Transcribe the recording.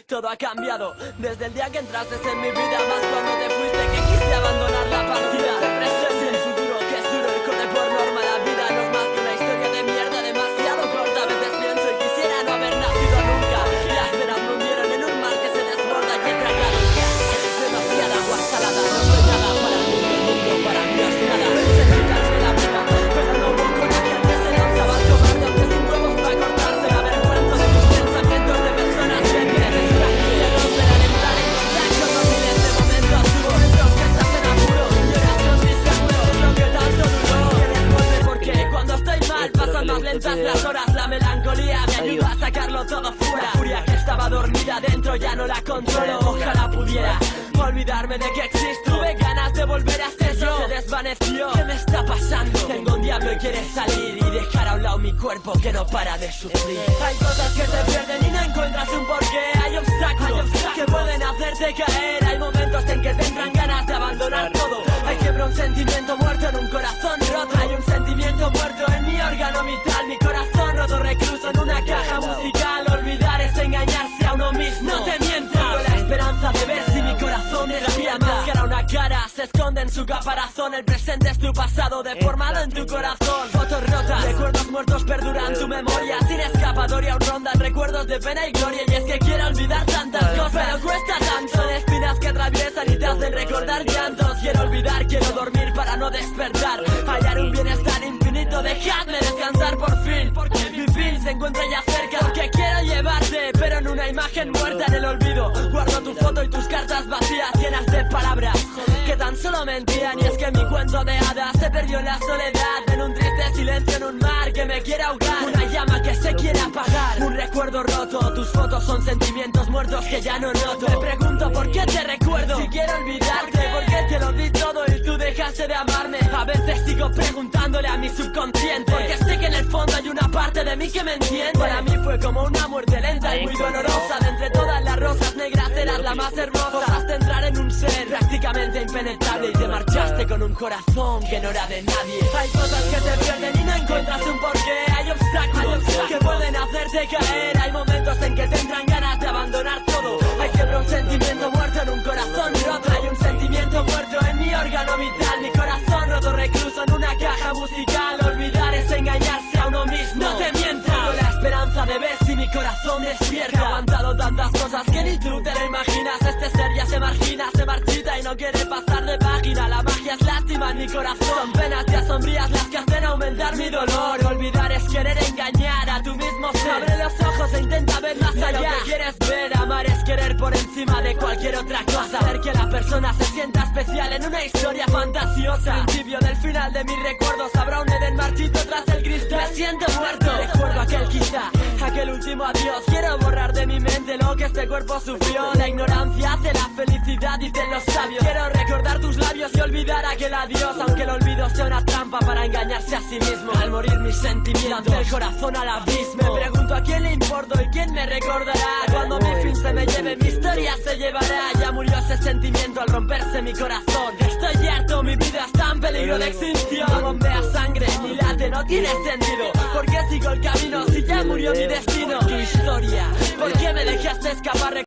todo ha cambiado desde el día que entraste en mi vida, más cuando te fuiste que quise abandonar la partida. Presente el futuro que es duro y corre por norma la vida. No es más que una historia de mierda demasiado corta. A veces pienso y quisiera no haber nacido nunca. Las venas me hundieron en un mar que se desborda y he tragado demasiada agua salada. No soy nada para el mundo para mí es nada. Pensé en quitarme la vida, pero no hubo con nadie antes se lanzaba al cobarde, aunque sin huevos para cortarse la vergüenza de tus pensamientos de personas que tienes. Se romperán entrar en contacto con miles de momentos. Hubo momentos que estás en apuro, lloras con mis seguros, lo que tanto duró. Quieres volver porque cuando estoy mal pasan más lentas las horas. La melancolía me ayuda a sacarlo todo fuera. La furia que estaba dormida dentro ya no la controlo. Ojalá pudiera olvidarme de que existo. Tuve ganas de volver a ser yo, se desvaneció. ¿Qué me está pasando? Tengo un diablo y quiere salir y dejar a un lado mi cuerpo que no para de sufrir. Hay cosas que se pierden y no encuentras un porqué. Hay obstáculos que pueden hacerte caer. Hay momentos en que tendrán ganas de abandonar todo. Hay siempre un sentimiento muerto en un corazón roto. Hay un sentimiento muerto en mi órgano vital. Mi corazón roto recluso en una caja musical. Olvidar es engañarse a uno mismo. No te mientas. Tengo la esperanza de ver si mi corazón despierta. Máscara una cara, se esconde en su caparazón. El presente es tu pasado deformado en tu corazón. Fotos rotas, recuerdos muertos perduran tu memoria. Sin escapatoria aún rondan recuerdos de pena y gloria. Y es que quiero olvidar tantas cosas, pero cuesta tanto. Son espinas que atraviesan y te hacen recordar llantos. Quiero olvidar, quiero dormir para no despertar. Hallar un bienestar infinito, dejadme descansar por fin. Porque mi fin se encuentra ya cerca. Porque quiero llevarte, pero en una imagen muerta en el olvido. Guardo tu foto y tus cartas vacías, llenas de palabras que tan solo mentían. Y es que mi cuento de hadas se perdió en la soledad, en un triste silencio en un mar que me quiere ahogar. Una llama que se quiere apagar, un recuerdo roto. Tus fotos son sentimientos muertos que ya no noto. Me pregunto por qué te recuerdo, si quiero olvidarte, porque te lo di todo y tú dejaste de amarme. A veces sigo preguntándole a mi subconsciente, porque sé que en el fondo hay una parte de mí que me entiende. Para mí fue como una muerte lenta y muy dolorosa. De entre todas las rosas negras eras la más hermosa. Osaste entrar en un ser prácticamente impenetrable y te marchaste con un corazón que no era de nadie. Hay cosas que se pierden y no encuentras un porqué. Hay obstáculos que pueden hacerte caer. Hay momentos en que tendrán ganas de abandonar todo. Hay siempre un sentimiento muerto en un corazón roto. Hay un sentimiento muerto en mi órgano vital. Mi corazón roto recluso en una caja musical. Olvidar es engañarse a uno mismo. No te mientas. Tengo la esperanza de ver si mi corazón despierta. He aguantado tantas cosas que ni tú te lo imaginas. Este ser ya se margina, se marchita y no quiere pasar de página. La magia es lástima en mi corazón. Son penas ya sombrías las que hacen aumentar mi dolor. Olvidar es querer engañar a tu mismo ser. Abre los ojos e intenta ver más allá. Lo que quieres ver, amar es querer por encima de cualquier otra cosa. Hacer que la persona se sienta especial en una historia fantasiosa. Principio del final de mis recuerdos, habrá un Edén marchito tras el cristal. Me siento muerto, recuerdo aquel quizá, aquel último adiós. Quiero borrar de mi mente lo que este cuerpo sufrió. La ignorancia hace la felicidad, dicen los sabios. Quiero recordar tus labios y olvidar aquel adiós, aunque el olvido sea una trampa para engañarse a sí mismo. Al morir mis sentimientos, lancé el corazón al abismo. Me pregunto a quién le importo y quién me recordará. Cuando mi fin se me lleve, mi historia se llevará. Ya murió ese sentimiento al romperse mi corazón. Estoy harto, mi vida está en peligro de extinción. No bombea sangre, ni late, no tiene sentido. ¿Por qué sigo el camino si ya murió mi destino? Tu historia, ¿por qué me dejaste escapar?